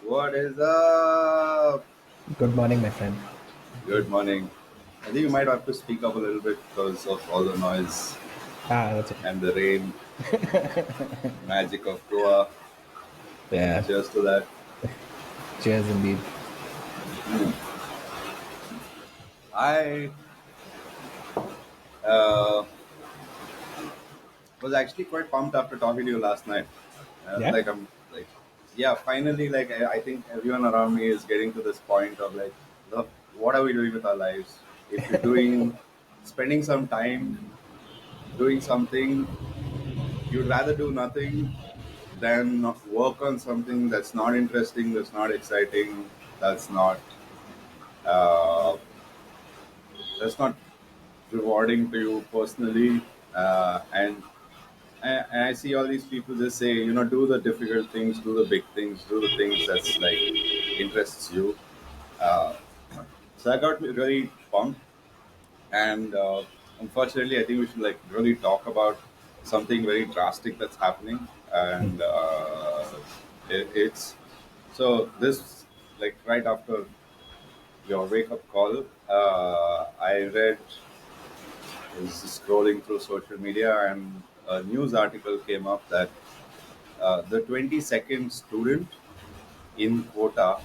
What is up? Good morning, my friend. Good morning. I think you might have to speak up a little bit because of all the noise That's okay. and the rain, magic of Goa. Yeah, Cheers to that. cheers indeed. I uh, was actually quite pumped after talking to you last night. Yeah, Like, yeah, finally, like, I think everyone around me is getting to this point of like, look, what are we doing with our lives? If you're spending some time doing something, you'd rather do nothing than work on something that's not interesting, that's not exciting, that's not uh, that's not rewarding to you personally. And I see all these people just say, do the difficult things, do the big things, do the things that's like interests you. Uh, so that got me really pumped. And unfortunately, I think we should like really talk about something very drastic that's happening. And it's so this like right after your wake up call, I read was scrolling through social media and a news article came up that the 22nd student in Kota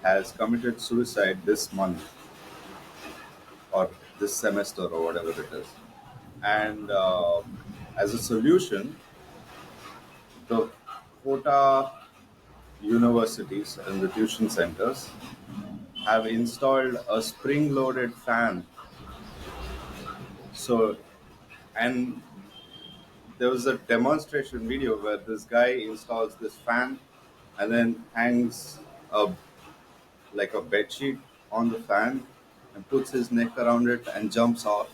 has committed suicide this month or this semester or whatever it is. And as a solution, the Kota universities and the tuition centers have installed a spring loaded fan. So, and there was a demonstration video where this guy installs this fan and then hangs a like a bed sheet on the fan and puts his neck around it and jumps off,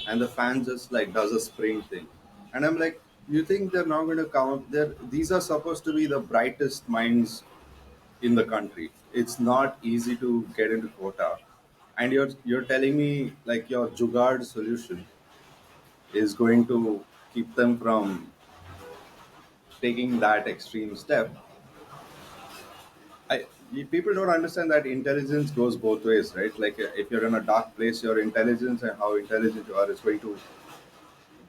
and the fan just like does a spring thing. And I'm like, you think they're not going to come up there? These are supposed to be the brightest minds in the country. It's not easy to get into quota, and you're telling me like your Jugaad solution is going to keep them from taking that extreme step. I, People don't understand that intelligence goes both ways, right? Like if you're in a dark place, your intelligence and how intelligent you are is going to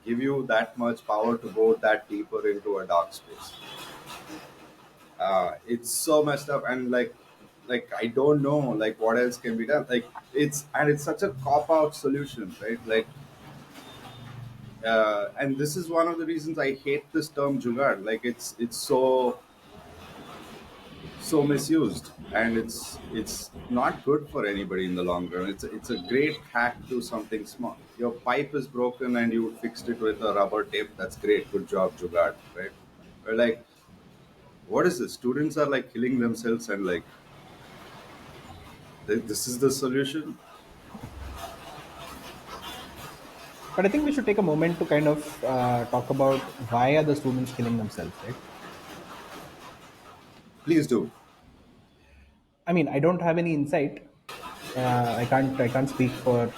give you that much power to go that deeper into a dark space. It's so messed up, and like I don't know like what else can be done. Like it's such a cop out solution, right? Like and this is one of the reasons I hate this term jugaad. Like it's so misused, and it's not good for anybody in the long run. It's a great hack to something small. Your pipe is broken and you fixed it with a rubber tape. That's great. Good job, Jugaad. Right? But like, what is this? Students are like killing themselves, and like this is the solution. but I think we should take a moment to kind of talk about why are the students killing themselves, right? Please do. I mean, I don't have any insight. I can't speak for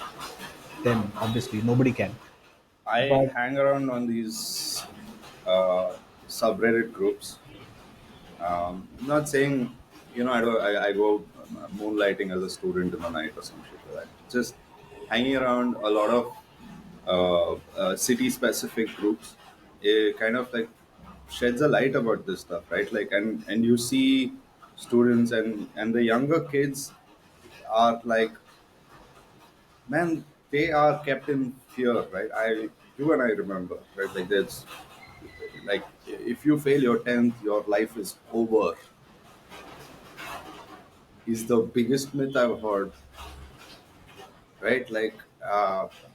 them. Obviously, nobody can. I But hang around on these subreddit groups. I'm not saying, I go moonlighting as a student in the night or some shit like that. Just hanging around a lot of city specific groups, it kind of like sheds a light about this stuff, right? Like, and you see students and the younger kids are like, man, they are kept in fear, right? You and I remember, right? Like, there's like, if you fail your 10th, your life is over, is the biggest myth I've heard, right? Like,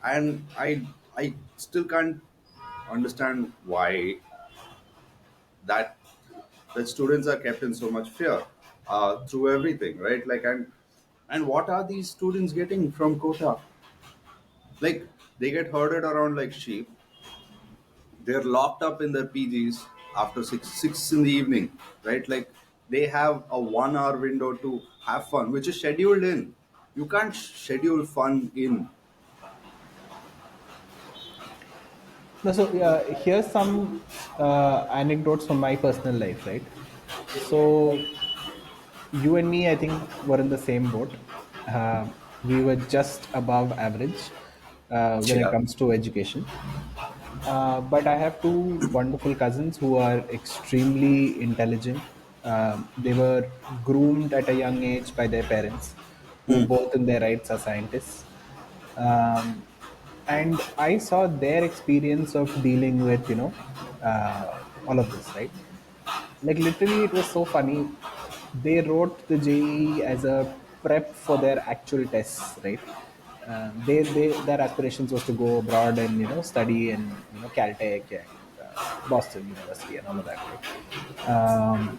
and I still can't understand why that that students are kept in so much fear through everything, right? Like, and what are these students getting from quota? Like, they get herded around like sheep. They're locked up in their PGs after six in the evening, right? Like, they have a 1 hour window to have fun, which is scheduled in. You can't schedule fun in. no, so here's some anecdotes from my personal life, right? So you and me, I think, were in the same boat. Uh, we were just above average when it Yeah. comes to education. But I have two wonderful cousins who are extremely intelligent. They were groomed at a young age by their parents, who both in their rights are scientists. Um, and I saw their experience of dealing with, all of this, right? Like literally, it was so funny. They wrote the JEE as a prep for their actual tests, right? Their aspirations was to go abroad and study in Caltech and Boston University and all of that, right?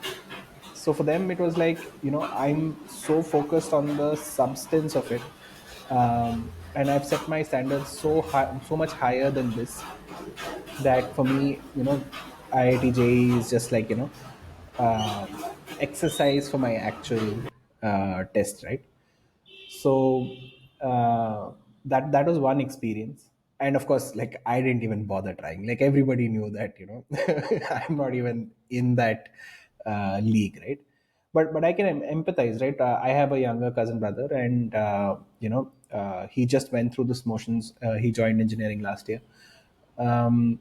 So for them, it was like I'm so focused on the substance of it, and I've set my standards so high, so much higher than this, that for me, IIT JEE is just like exercise for my actual test, right? So that was one experience, and of course, like I didn't even bother trying. Like everybody knew that I'm not even in that league, right? But I can empathize, right? I have a younger cousin brother, and he just went through this motions. He joined engineering last year, um,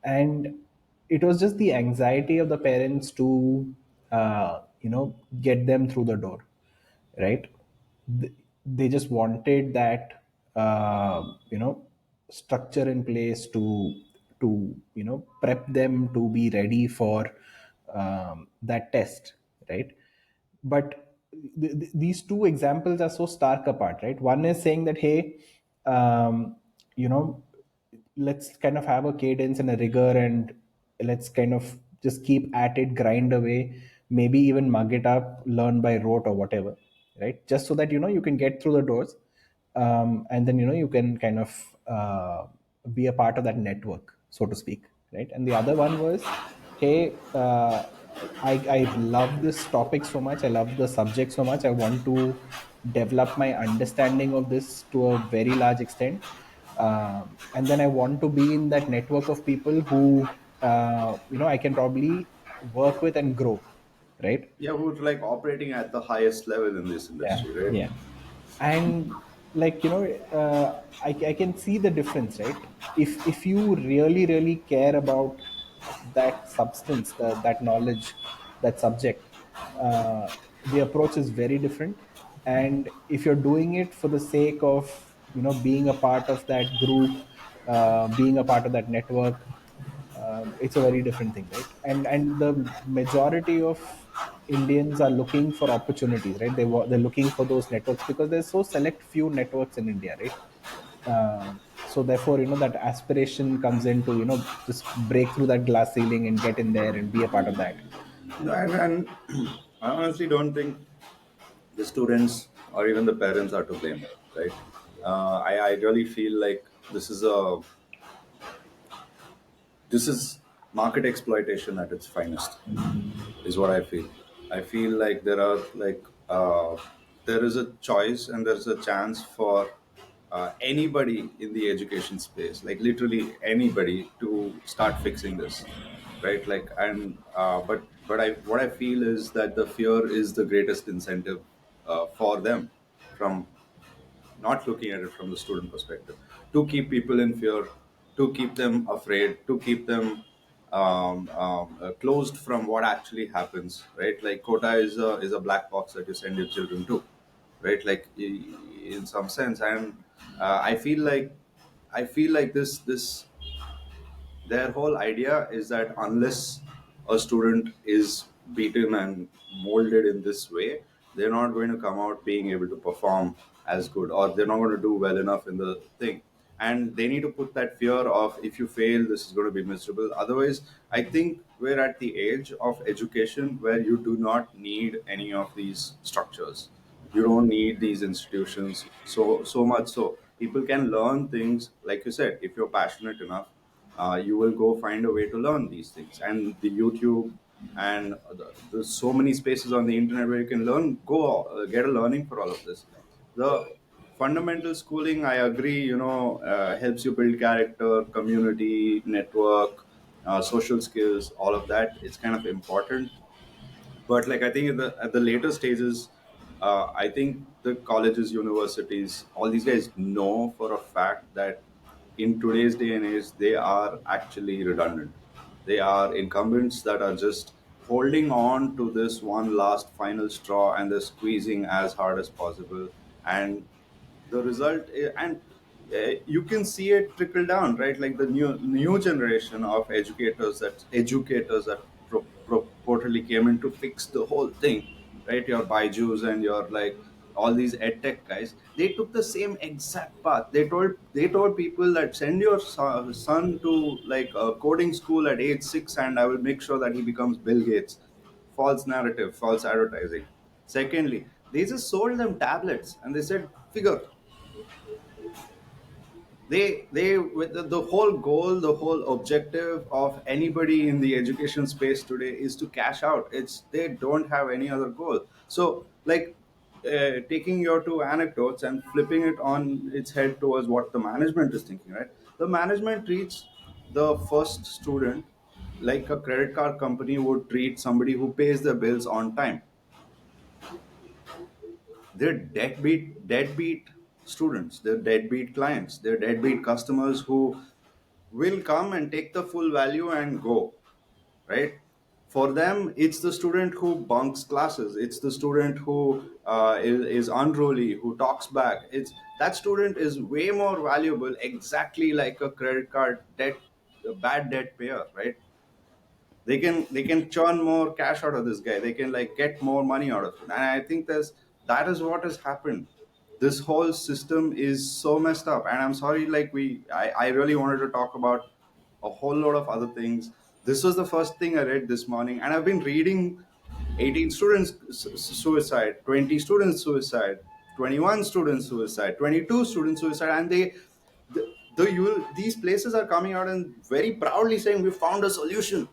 and it was just the anxiety of the parents to get them through the door, right? They just wanted that structure in place to prep them to be ready for that test, right? But these two examples are so stark apart, right? One is saying that, hey, um, you know let's kind of have a cadence and a rigor, and let's kind of just keep at it, grind away, maybe even mug it up, learn by rote or whatever, right? Just so that you can get through the doors, and then you can kind of be a part of that network, so to speak, right? And the other one was, hey, I love this topic so much, I love the subject so much, I want to develop my understanding of this to a very large extent, and then I want to be in that network of people who I can probably work with and grow, right? Yeah, who's like operating at the highest level in this Yeah, industry, right? yeah. And like I can see the difference, right? If you really really care about that substance, that knowledge, that subject, the approach is very different. And if you're doing it for the sake of being a part of that group, being a part of that network, it's a very different thing, right? And the majority of Indians are looking for opportunities, right? They're looking for those networks because there's so select few networks in India, right? So therefore, that aspiration comes in to just break through that glass ceiling and get in there and be a part of that. And I honestly don't think the students or even the parents are to blame, right? I really feel like this is market exploitation at its finest, is what I feel. I feel like there is a choice and there's a chance for anybody in the education space, like literally anybody, to start fixing this, right? Like, and but I what I feel is that the fear is the greatest incentive for them, from not looking at it from the student perspective, to keep people in fear, to keep them afraid, to keep them closed from what actually happens, right? Like quota is a black box that you send your children to, right? Like in some sense. And I feel like this their whole idea is that unless a student is beaten and molded in this way, they're not going to come out being able to perform as good, or they're not going to do well enough in the thing. And they need to put that fear of, if you fail, this is going to be miserable. Otherwise, I think we're at the age of education where you do not need any of these structures. You don't need these institutions so much. So people can learn things, like you said, if you're passionate enough, you will go find a way to learn these things. And the YouTube and there's so many spaces on the internet where you can learn, go get a learning for all of this. The fundamental schooling, I agree, helps you build character, community, network, social skills, all of that. It's kind of important. But like I think at the later stages, I think the colleges, universities, all these guys know for a fact that in today's day and age they are actually redundant. They are incumbents that are just holding on to this one last final straw, and they're squeezing as hard as possible. And the result and you can see it trickle down, right? Like the new generation of educators that purportedly came in to fix the whole thing, right? Your Baijus and your like all these edtech guys, they took the same exact path. They told people that send your son to like a coding school at age 6 and I will make sure that he becomes Bill Gates. False narrative, false advertising. Secondly, they just sold them tablets and they said, figure. They with the whole goal, the whole objective of anybody in the education space today is to cash out. It's they don't have any other goal. So like taking your two anecdotes and flipping it on its head towards what the management is thinking, right? The management treats the first student like a credit card company would treat somebody who pays their bills on time. They're deadbeat students, they're deadbeat clients, they're deadbeat customers who will come and take the full value and go, right? For them, it's the student who bunks classes, it's the student who is unruly, who talks back. It's that student is way more valuable, exactly like a credit card debt, a bad debt payer, right? They can churn more cash out of this guy, they can like get more money out of it. And I think that is what has happened. This whole system is so messed up, and I'm sorry, like I really wanted to talk about a whole lot of other things. This was the first thing I read this morning, and I've been reading 18 students suicide, 20 students suicide, 21 students suicide, 22 students suicide, and these places are coming out and very proudly saying we found a solution.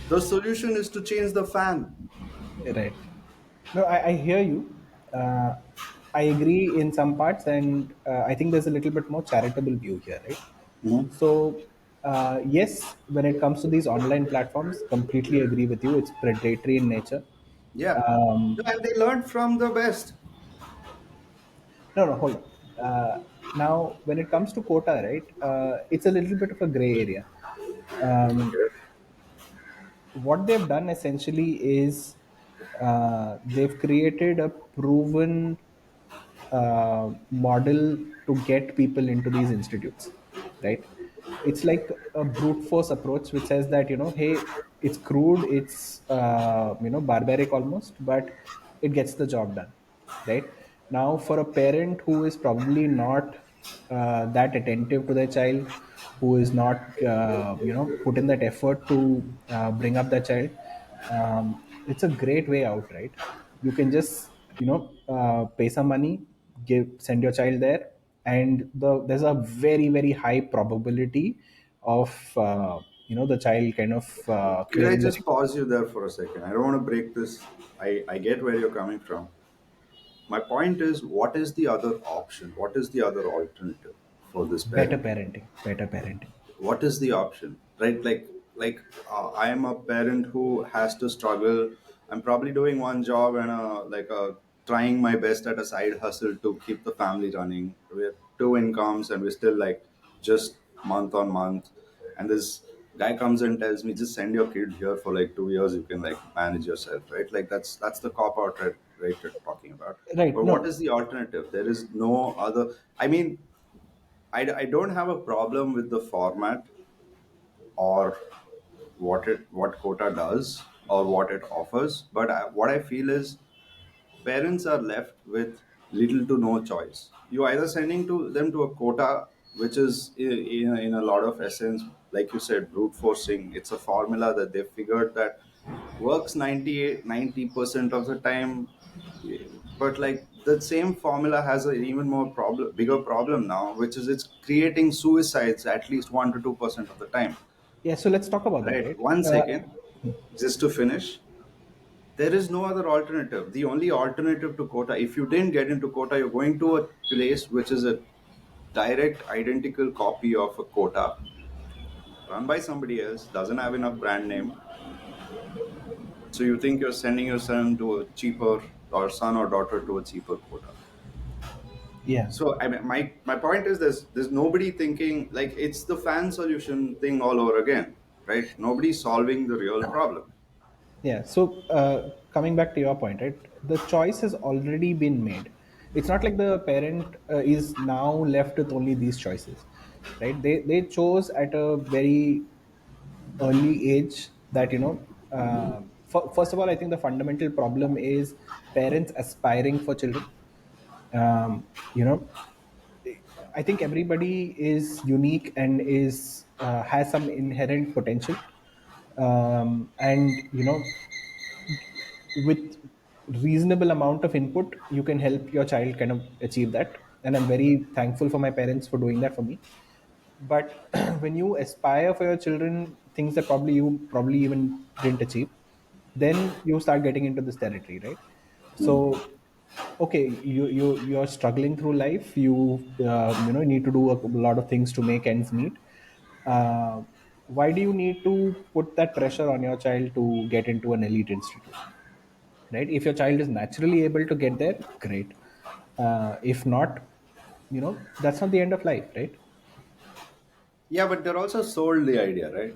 The solution is to change the fan. Right. No, I hear you. Uh, I agree in some parts, and I think there's a little bit more charitable view here, right? Mhm. So, yes, when it comes to these online platforms, completely agree with you. It's predatory in nature. Yeah. Um, And they learned from the best. no, no, hold on. Now, when it comes to quota, right, it's a little bit of a gray area. Um, Okay. what they've done essentially is they've created a proven model to get people into these institutes, right? It's like a brute force approach which says that, hey, it's crude, it's barbaric almost, but it gets the job done, right? Now for a parent who is probably not that attentive to their child, who is not put in that effort to bring up their child, it's a great way out, right? You can just pay some money, give send your child there, and there's a very very high probability of the child kind of Could I clearing the just pause you there for a second? I don't want to break this. I get where you're coming from. My point is, what is the other option? What is the other alternative for this better parent? parenting, better parenting. What is the option, right? Like I am a parent who has to struggle. I'm probably doing one job and trying my best at a side hustle to keep the family running. We have two incomes and we're still like just month on month, and this guy comes and tells me just send your kid here for like 2 years, you can like manage yourself, right? Like that's the cop out, right, you're talking about. Right. But what No. is the alternative? There is no other. I mean, I don't have a problem with the format or what quota does or what it offers, but what I feel is parents are left with little to no choice. You either sending to them to a quota, which is in a lot of essence, like you said, brute forcing. It's a formula that they figured that works 90% of the time, but like the same formula has an even more bigger problem now, which is it's creating suicides at least 1 to 2% of the time. Yeah, so let's talk about that, Right. right? One uh, second, just to finish. There is no other alternative. The only alternative to quota, if you didn't get into quota, you're going to a place which is a direct identical copy of a quota run by somebody else, doesn't have enough brand name, So you think you're sending your son to a cheaper, or son or daughter to a cheaper quota. Yeah. So I mean, my point is there's nobody thinking like it's the fan solution thing all over again, right? Nobody's solving the real problem. Yeah. So coming back to your point, right? The choice has already been made. It's not like the parent is now left with only these choices, right? They chose at a very early age that first of all, I think the fundamental problem is parents aspiring for children. Um, you know, I think everybody is unique and is has some inherent potential, and with reasonable amount of input you can help your child kind of achieve that, and I'm very thankful for my parents for doing that for me. But when you aspire for your children things that probably you probably even didn't achieve, then you start getting into this territory, right? So okay, you're struggling through life, you need to do a lot of things to make ends meet. uh, why do you need to put that pressure on your child to get into an elite institute, right? If your child is naturally able to get there, great. If not, that's not the end of life, right? Yeah, but they're also sold the idea, right?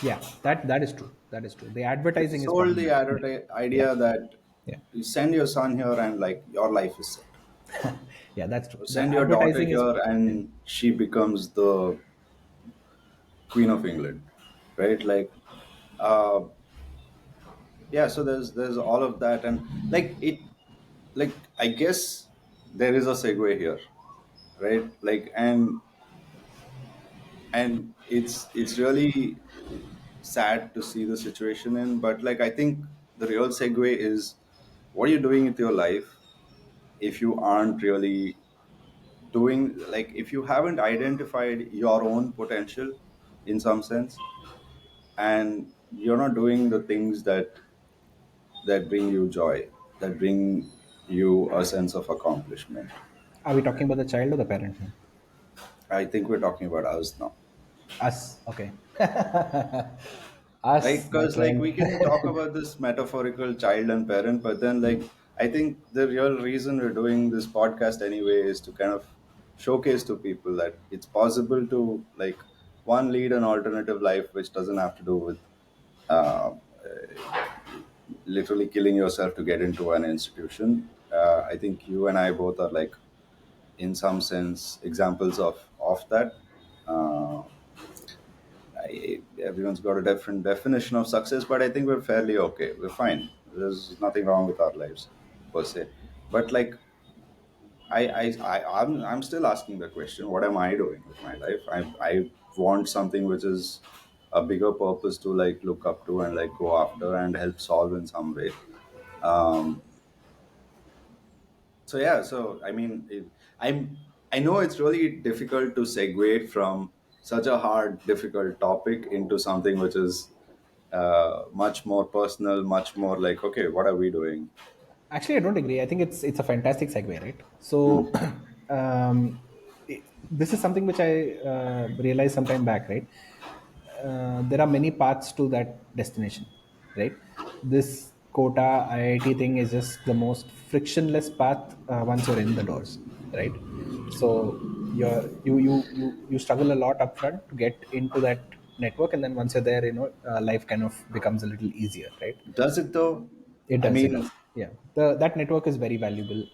Yeah, that is true, that is true. The They're advertising is sold the problematic. Yeah. Yeah. idea that Yeah. you send your son here and like your life is set. Yeah, that's true. Or The send your daughter advertising is, here yeah. and she becomes the Queen of England, right? Like, uh, yeah. So there's all of that, and like it, like I guess there is a segue here, right? Like, and it's really sad to see the situation in, but like I think the real segue is what are you doing with your life if you aren't really doing, like if you haven't identified your own potential in some sense, and you're not doing the things that bring you joy, that bring you a sense of accomplishment. Are we talking about the child or the parent here? I think we're talking about us now, Us, okay. right? Us, my Because like friend. we can talk about this metaphorical child and parent, but then like I think the real reason we're doing this podcast anyway is to kind of showcase to people that it's possible to like one lead an alternative life which doesn't have to do with uh, literally killing yourself to get into an institution. I think you and I both are like in some sense examples of that. Uh, Everyone's got a different definition of success, but I think we're fairly okay. We're fine. There's nothing wrong with our lives per se. But like I'm still asking the question: What am I doing with my life? I want something which is a bigger purpose to like look up to and like go after and help solve in some way. Um, so yeah, so I mean, I know it's really difficult to segue from such a hard, difficult topic into something which is much more personal, much more like, okay, what are we doing? Actually, I don't agree. I think it's a fantastic segue, right? So, Hmm. this is something which I realized some time back, right? There are many paths to that destination, right? This quota IIT thing is just the most frictionless path once you're in the doors, right? So you struggle a lot upfront to get into that network, and then once you're there, life kind of becomes a little easier, right? Does it though? It I does. It mean, does. Yeah. That network is very valuable,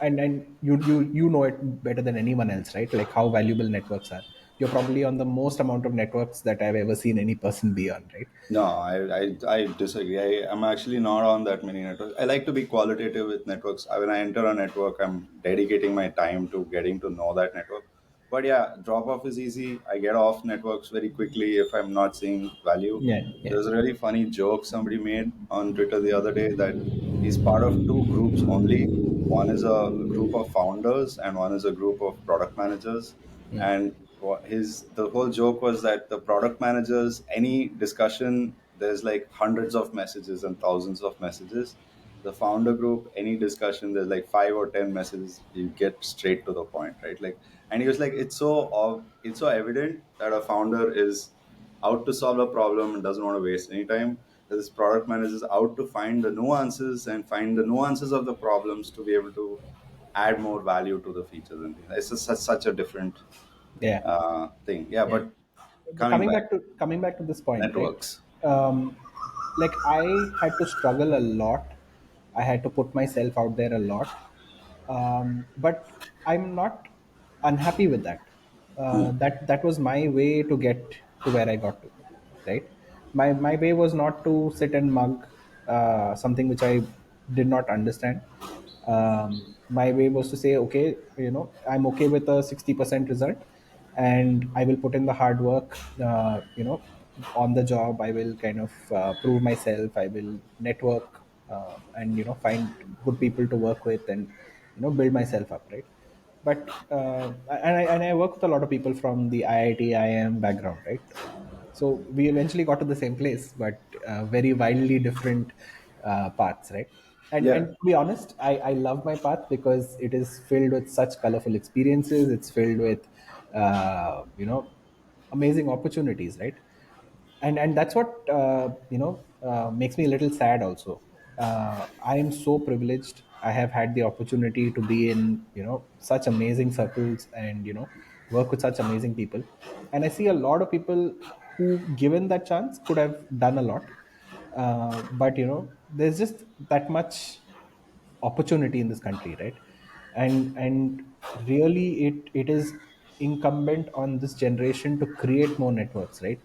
and you know it better than anyone else, right? Like how valuable networks are. You're probably on the most amount of networks that I've ever seen any person be on, right? no, I disagree. I'm actually not on that many networks. I like to be qualitative with networks. When I enter a network, I'm dedicating my time to getting to know that network. But yeah, drop off is easy. I get off networks very quickly if I'm not seeing value. Yeah. Yeah. There's a really funny joke somebody made on Twitter the other day that he's part of two groups only. One is a group of founders and one is a group of product managers. And his the whole joke was that the product managers, any discussion, there's like hundreds of messages and thousands of messages. The founder group, any discussion, there's like 5 or 10 messages. You get straight to the point, right? Like, and he was like, it's so evident that a founder is out to solve a problem and doesn't want to waste any time. this product manager is out to find the nuances and find the nuances of the problems to be able to add more value to the features and things. It's such a different Yeah. thing. Yeah, Yeah. but But coming back, coming back to this point, right? networks. Um, like I had to struggle a lot. I had to put myself out there a lot. But I'm not unhappy with that. That was my way to get to where I got to, right? My way was not to sit and mug something which I did not understand. My way was to say, okay, I'm okay with a 60% result, and I will put in the hard work. On the job, I will kind of prove myself. I will network, and find good people to work with, and build myself up, right? But and I work with a lot of people from the IIT IIM background, right? So we eventually got to the same place, but very wildly different paths, right? And Yeah. to be honest, I love my path because it is filled with such colorful experiences. It's filled with amazing opportunities, right? And that's what makes me a little sad also. I am so privileged. I have had the opportunity to be in such amazing circles, and work with such amazing people. And I see a lot of people who, given that chance, could have done a lot. But there's just that much opportunity in this country, right? And really, it is incumbent on this generation to create more networks, right?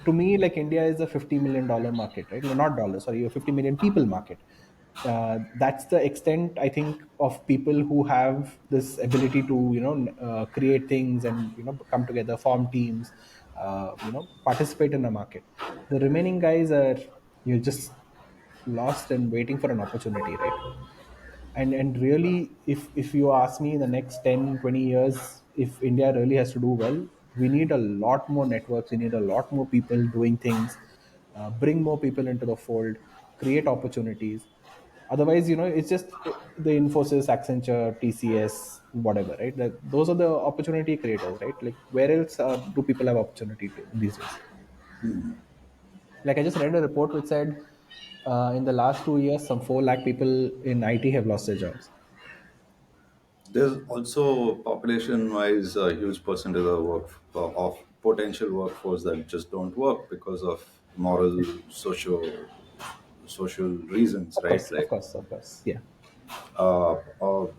To me, like, India is a $50 million market, right? No, not dollars, sorry, a 50 million people market. That's the extent, I think, of people who have this ability to create things, and come together, form teams, participate in the market. The remaining guys are, you're just lost and waiting for an opportunity, right? And really, if you ask me, in the next 10-20 years, if India really has to do well, we need a lot more networks. We need a lot more people doing things, bring more people into the fold, create opportunities. Otherwise, it's just the Infosys, Accenture, TCS, whatever, right? Those are the opportunity creators, right? Like, where else do people have opportunity these days? Like, I just read a report which said, in the last 2 years, some 4 lakh people in IT have lost their jobs. There's also population-wise a huge percentage of potential workforce that just don't work because of moral, social reasons, Of right? course, of Like, course, of course. Yeah.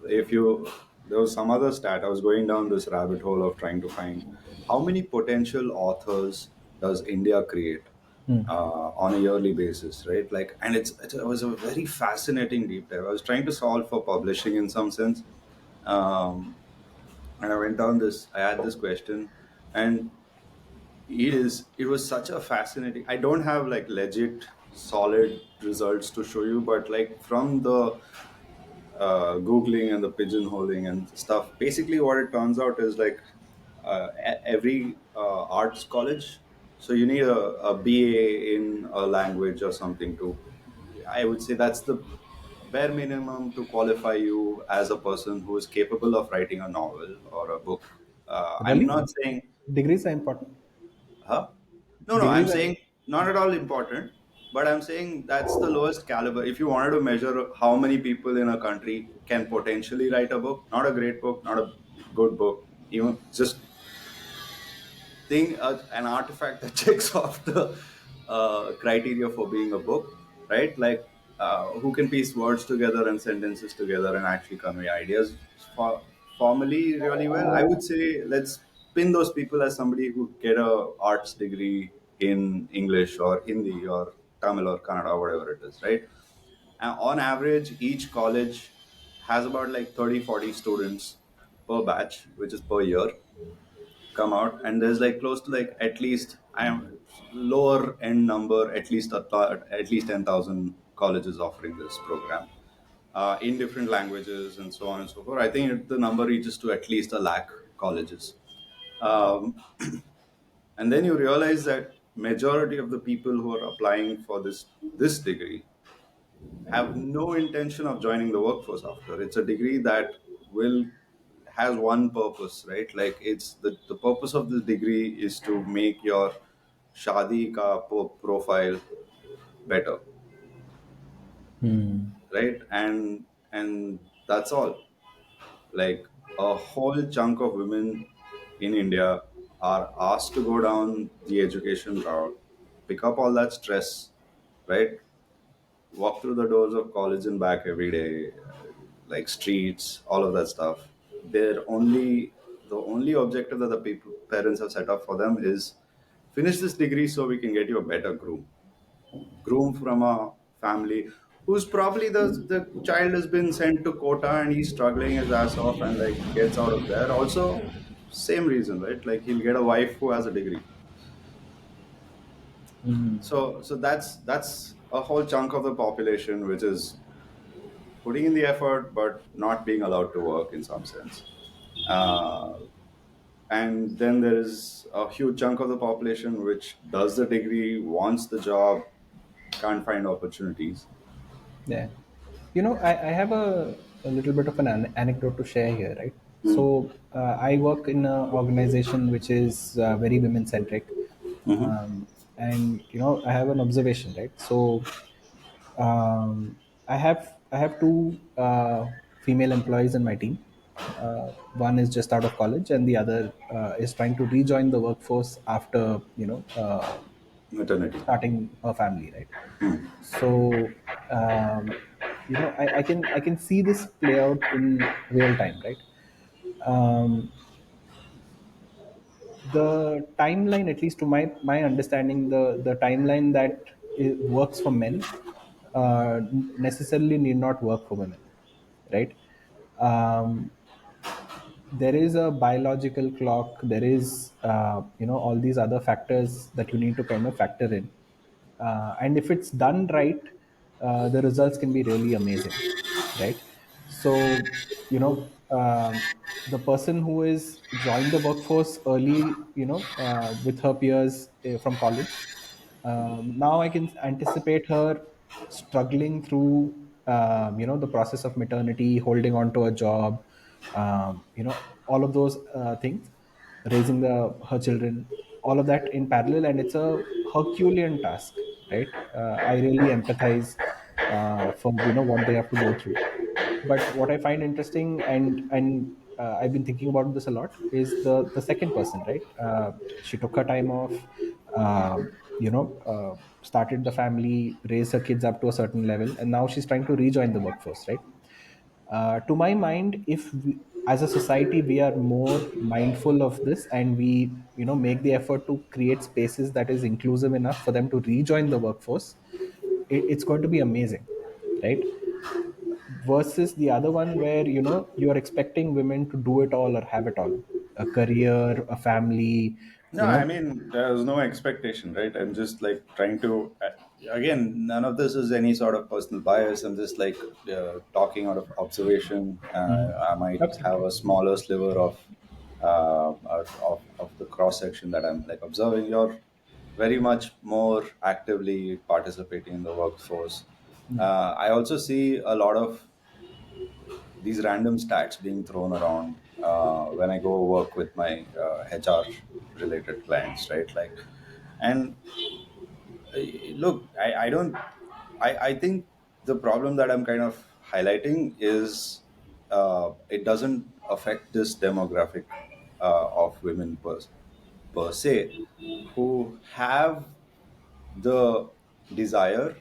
if you there was some other stat. I was going down this rabbit hole of trying to find how many potential authors does India create on a yearly basis, right? Like, and it was a very fascinating deep dive. I was trying to solve for publishing in some sense, um, and I went down this. I had this question, and it was such a fascinating. I don't have like legit solid results to show you, but like from the googling and the pigeonholing and stuff, basically what it turns out is like every arts college, so you need a BA in a language or something to, I would say that's the bare minimum to qualify you as a person who is capable of writing a novel or a book. I'm Really? not saying, Degrees are important. huh? No, I'm Degrees are. saying not at all important, but I'm saying that's the lowest caliber. If you wanted to measure how many people in a country can potentially write a book, not a great book, not a good book, even just thing, an artifact that checks off the criteria for being a book, right? Like, who can piece words together and sentences together and actually convey ideas formally really well. I would say let's pin those people as somebody who get a arts degree in English or Hindi or Tamil or Kannada or whatever it is, right? And on average, each college has about like 30-40 students per batch, which is per year, come out, and there's like close to like at least I am lower end number, at least at least 10,000 colleges offering this program in different languages and so on and so forth. I think the number reaches to at least a lakh colleges, and then you realize that majority of the people who are applying for this degree have no intention of joining the workforce after. It's a degree that will has one purpose, right? Like, it's the purpose of this degree is to make your shadi ka profile better, Hmm. right? And that's all. Like a whole chunk of women in India are asked to go down the education route, pick up all that stress, right? Walk through the doors of college and back every day, like streets, all of that stuff. Their only the only objective that the people parents have set up for them is finish this degree so we can get you a better groom from a family who's probably the child has been sent to quota and he's struggling his ass off and like gets out of there also same reason, right? Like he'll get a wife who has a degree. Hmm. So that's a whole chunk of the population which is putting in the effort but not being allowed to work in some sense. uh, and then there is a huge chunk of the population which does the degree, wants the job, can't find opportunities. Yeah. I have a little bit of an anecdote to share here, right? Hmm. So, I work in an organization which is very women centric. Hmm. And, I have an observation, right? So, I have two female employees in my team. One is just out of college, and the other is trying to rejoin the workforce after Maternity. starting a family, right? Hmm. So, I can see this play out in real time, right? Um, the timeline, at least to my understanding, the timeline that works for men necessarily need not work for women, right? um, there is a biological clock. There is all these other factors that you need to kind of factor in, and if it's done right, the results can be really amazing, right? So, the person who is joined the workforce early, with her peers from college, now I can anticipate her struggling through, the process of maternity, holding on to a job, all of those things, raising her children, all of that in parallel, and it's a Herculean task, right? I really empathize for what they have to go through. But what I find interesting, and I've been thinking about this a lot, is the second person, right? She took her time off, started the family, raised her kids up to a certain level, and now she's trying to rejoin the workforce, right? To my mind, if we, as a society, we are more mindful of this, and we make the effort to create spaces that is inclusive enough for them to rejoin the workforce, it's going to be amazing, right? Versus the other one where you're expecting women to do it all or have it all, a career, a family, No, you I know mean, there's no expectation, right? I'm just like trying to, again, none of this is any sort of personal bias. I'm just like talking out of observation. I might have Absolutely. a smaller sliver of the cross section that I'm like observing. You're very much more actively participating in the workforce. I also see a lot of these random stats being thrown around when I go work with my HR related clients, right? Like, and look, I don't, I think the problem that I'm kind of highlighting is it doesn't affect this demographic of women per se who have the desire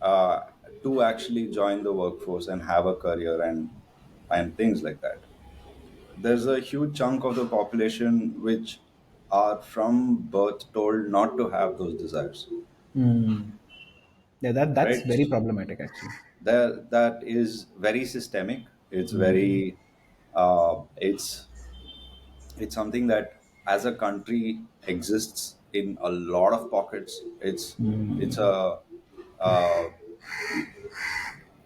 uh, to actually join the workforce and have a career and things like that. There's a huge chunk of the population which are from birth told not to have those desires, Mm. Yeah, that's right? very problematic, actually. That is very systemic. It's Mm. very it's something that as a country exists in a lot of pockets. It's a uh,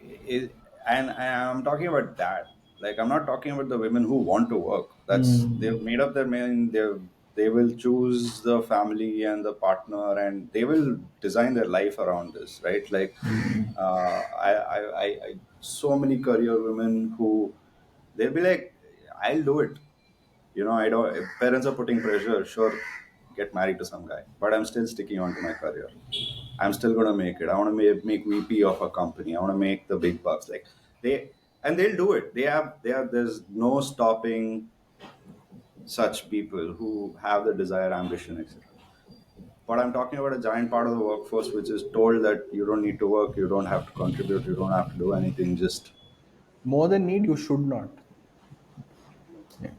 it, and I'm talking about that. Like I'm not talking about the women who want to work. That's they've Mm. made up their mind. They will choose the family and the partner, and they will design their life around this, right? Like so many career women who they'll be like, I'll do it. I don't. If parents are putting pressure, sure, get married to some guy, but I'm still sticking on to my career. I'm still gonna make it. I want to make VP of a company. I want to make the big bucks. Like they and they'll do it. They have. There's no stopping such people who have the desire, ambition, etc. But I'm talking about a giant part of the workforce which is told that you don't need to work, you don't have to contribute, you don't have to do anything. Just More than need, you should not. Yeah.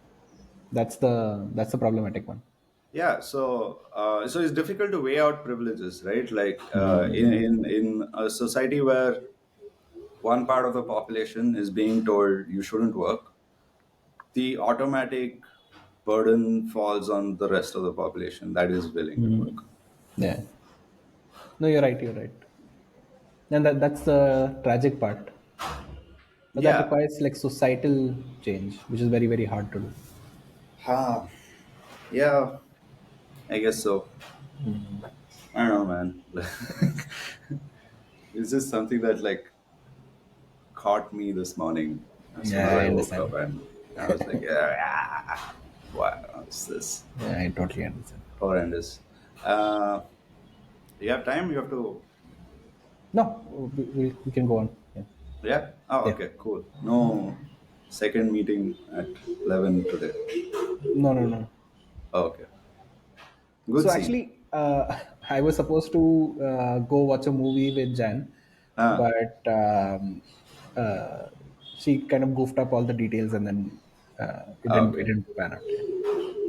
That's the problematic one. yeah. So it's difficult to weigh out privileges, right? Like in a society where one part of the population is being told you shouldn't work, the automatic burden falls on the rest of the population that is willing to work. Yeah. No, you're right. You're right. And that's the tragic part. But that Yeah. requires like societal change, which is very, very hard to do. Ha. Yeah. I guess so. I don't know, man. It's just something that like caught me this morning as soon Yeah, as I I woke understand. up, and I was like, yeah, wow, is this Yeah, I totally understand. horrendous? You have time? You have to. No, we can go on. Yeah. Yeah. Oh, Yeah. okay, cool. No second meeting at 11 today. No, no, no. Oh, okay. Good So scene. actually, I was supposed to go watch a movie with Jan, Ah, but uh, she kind of goofed up all the details, and then it ah, didn't it okay. didn't pan out. Yeah.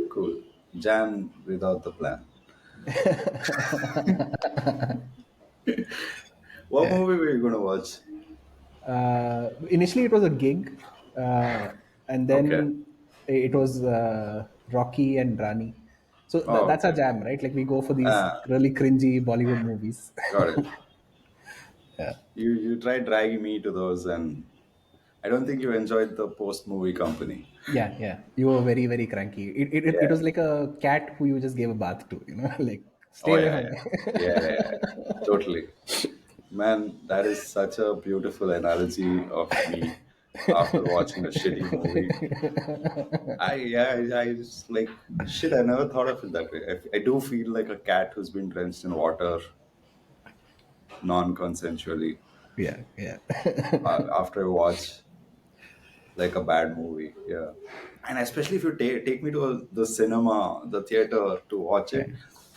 Cool. Jam without the plan. What Yeah. movie were you gonna watch? Initially, it was a gig, and Okay. then it was Rocky and Rani. So Oh, that's our okay. jam, right? Like we go for these Ah, really cringy Bollywood movies. got it. Yeah. You tried dragging me to those, and I don't think you enjoyed the post movie company. Yeah, yeah. You were very, very cranky. It Yeah. was like a cat who you just gave a bath to, like, Oh stay away yeah, from me. yeah, yeah, yeah, yeah. Totally. Man, that is such a beautiful analogy of me after watching a shitty movie. I just like shit. I never thought of it that way. I do feel like a cat who's been drenched in water non-consensually Yeah, yeah. after I watch like a bad movie. Yeah, and especially if you take me to the cinema, the theater to watch Yeah, it.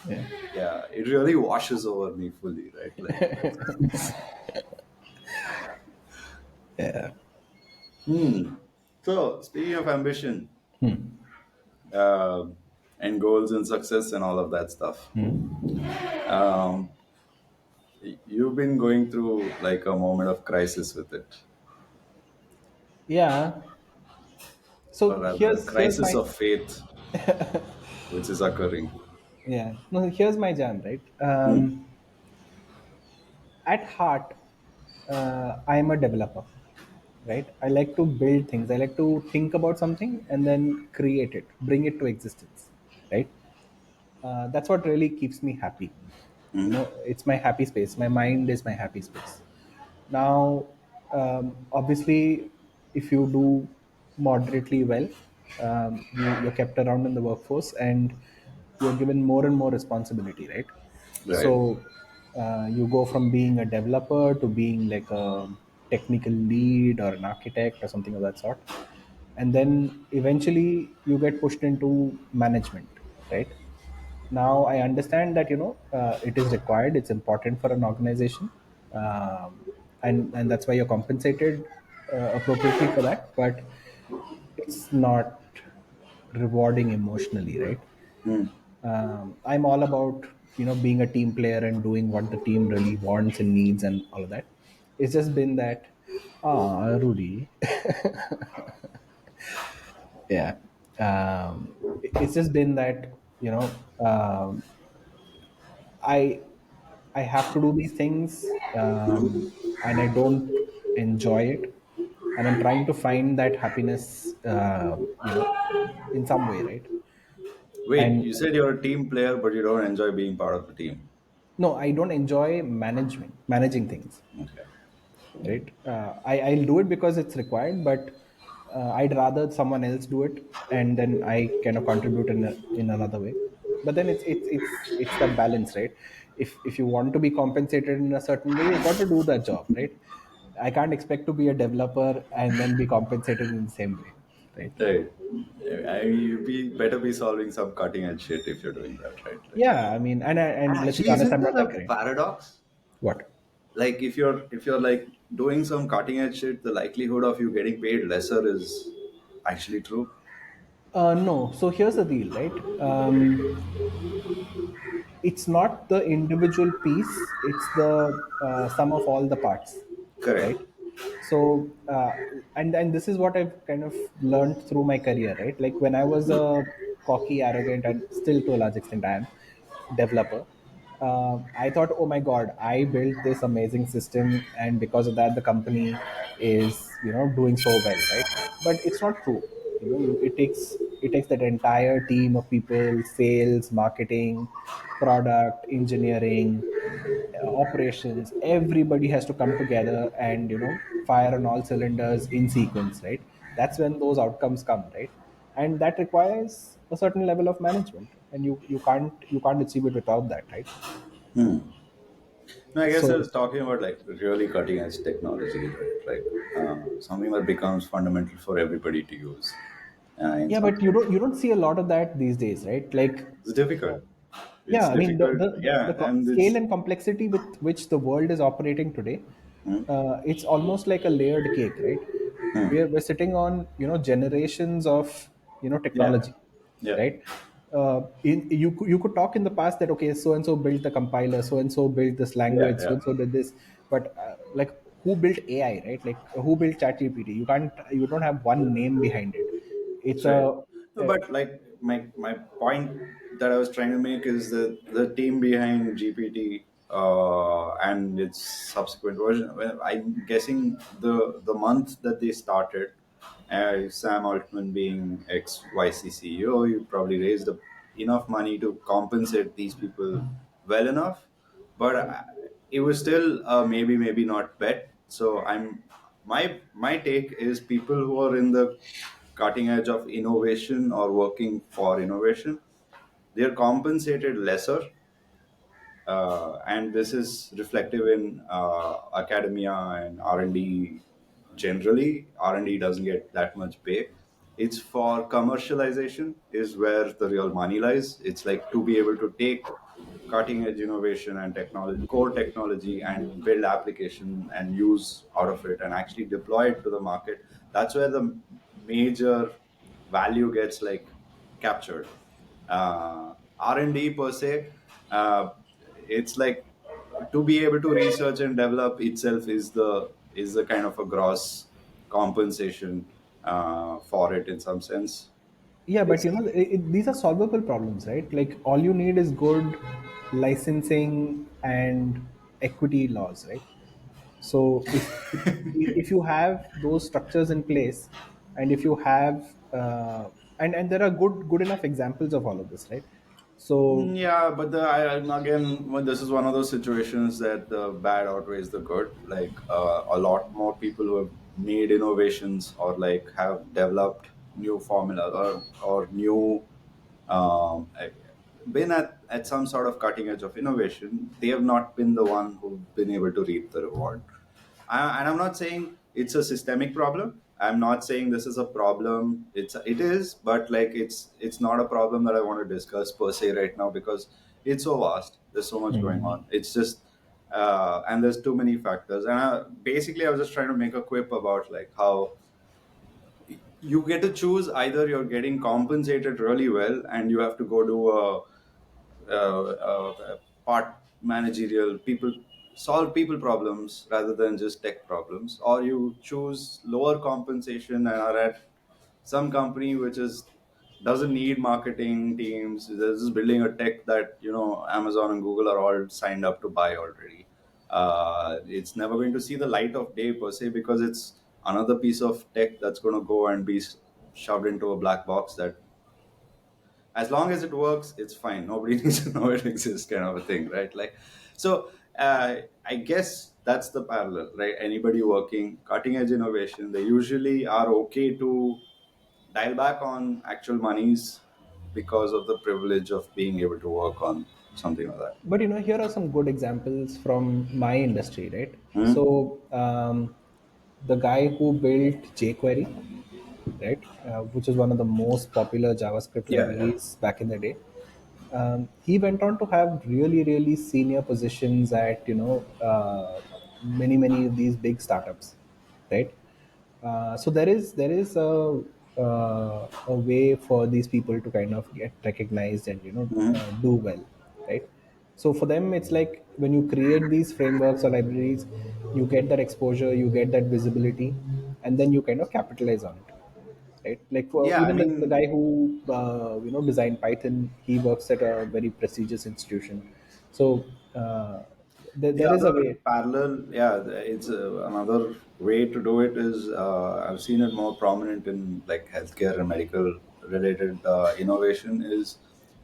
yeah. Yeah, it really washes over me fully, right? Like, Yeah. hmm. So speaking of ambition, um and goals and success and all of that stuff, um, you've been going through like a moment of crisis with it, Yeah. or So rather, a here's crisis my of faith which is occurring. yeah. No, here's my jam, right? Hmm. At heart, I'm a developer, right? I like to build things. I like to think about something and then create it, bring it to existence, right? That's what really keeps me happy. It's my happy space. My mind is my happy space. Now, obviously, if you do moderately well, you're kept around in the workforce and you're given more and more responsibility, right? Right. So you go from being a developer to being like a technical lead or an architect or something of that sort, and then eventually you get pushed into management, right? Now I understand that it is required, it's important for an organization, and that's why you're compensated appropriately for that, but it's not rewarding emotionally, right? Hmm. I'm all about being a team player and doing what the team really wants and needs and all of that. It's just been that, Rudy. Yeah. It's just been that I I have to do these things, and I don't enjoy it, and I'm trying to find that happiness, in some way, right? Wait, And you said you're a team player, but you don't enjoy being part of the team. no, I don't enjoy managing things, Okay. right? I'll do it because it's required, but I'd rather someone else do it, and then I kind of contribute in another way. But then it's that balance, right? If you want to be compensated in a certain way, you've got to do that job, right? I can't expect to be a developer and then be compensated in the same way, right? Right. You be better be solving some cutting edge shit if you're doing that, right? Like, Yeah, I mean, and let's be actually, honest, isn't I'm not there that a great. paradox? What? Like, if you're like doing some cutting edge shit, the likelihood of you getting paid lesser is actually true. No. So here's the deal, right? It's not the individual piece; it's the sum of all the parts, Correct. right? So, and this is what I've kind of learned through my career, right? Like when I was a cocky, arrogant, and still to a large extent I am developer. I thought, oh my god, I built this amazing system, and because of that, the company is doing so well, right? But it's not true. It takes that entire team of people, sales, marketing, product, engineering, operations. Everybody has to come together and fire on all cylinders in sequence, right? That's when those outcomes come, right? And that requires a certain level of management, and you can't achieve it without that, right? No, I guess I So was talking about like really cutting edge technology, right? Like something that becomes fundamental for everybody to use in yeah, some but you sense. don't see a lot of that these days, right? Like, It's difficult. It's yeah, I mean, the difficult. the, the, Yeah, the and scale it's and complexity with which the world is operating today, hmm, it's almost like a layered cake, right? We're sitting on generations of yeah, technology, yeah, right? You could talk in the past that okay, so and so built the compiler, so and so built this yeah, language, so yeah. and so did this, but like who built AI, right? Like who built ChatGPT? You don't have one name behind it. It's Right. a, No, a but like my point that I was trying to make is that the team behind GPT and its subsequent version. Well, I'm guessing the month that they started, Sam Altman being ex YC CEO, you probably raised enough money to compensate these people well enough, but it was still maybe not bet. So my take is people who are in the cutting edge of innovation or working for innovation, they're compensated lesser, and this is reflective in academia and R&D. Generally R&D doesn't get that much pay. It's for commercialization is where the real money lies. It's like to be able to take cutting edge innovation and technology, core technology, and build application and use out of it and actually deploy it to the market. That's where the major value gets like captured. R&D per se, it's like to be able to research and develop itself is the kind of a gross compensation for it in some sense. Yeah, but It's these are solvable problems, right? Like all you need is good licensing and equity laws, right? So if you have those structures in place, and if you have and there are good enough examples of all of this, right? So Yeah, but again, well, this is one of those situations that the bad outweighs the good. Like a lot more people who have made innovations or like have developed new formula or new um, been at some sort of cutting edge of innovation. They have not been the one who've been able to reap the reward. And I'm not saying it's a systemic problem. I'm not saying this is a problem. It is, but like it's not a problem that I want to discuss per se right now because it's so vast. There's so much going on. It's just and there's too many factors. And basically, I was just trying to make a quip about like how you get to choose either you're getting compensated really well and you have to go do part managerial people solve people problems rather than just tech problems, or you choose lower compensation and are at some company which is doesn't need marketing teams. They're just building a tech that Amazon and Google are all signed up to buy already. It's never going to see the light of day per se because it's another piece of tech that's going to go and be shoved into a black box that as long as it works it's fine, nobody needs to know it exists, kind of a thing, right? Like so I guess that's the parallel, right? Anybody working cutting edge innovation, they usually are okay to dial back on actual monies because of the privilege of being able to work on. something like that. But here are some good examples from my industry, right? Hmm? So the guy who built jQuery, right, which is one of the most popular JavaScript Yeah, yeah. libraries back in the day, he went on to have really really senior positions at many of these big startups, right? So there is a way for these people to kind of get recognized and Hmm. do well, right? So for them, it's like when you create these frameworks or libraries, you get that exposure, you get that visibility, and then you kind of capitalize on it, right? Like for Yeah, I even the mean, guy who designed Python, he works at a very prestigious institution. So the there is a other way. parallel, yeah, it's another way to do it is I've seen it more prominent in like healthcare and medical related innovation is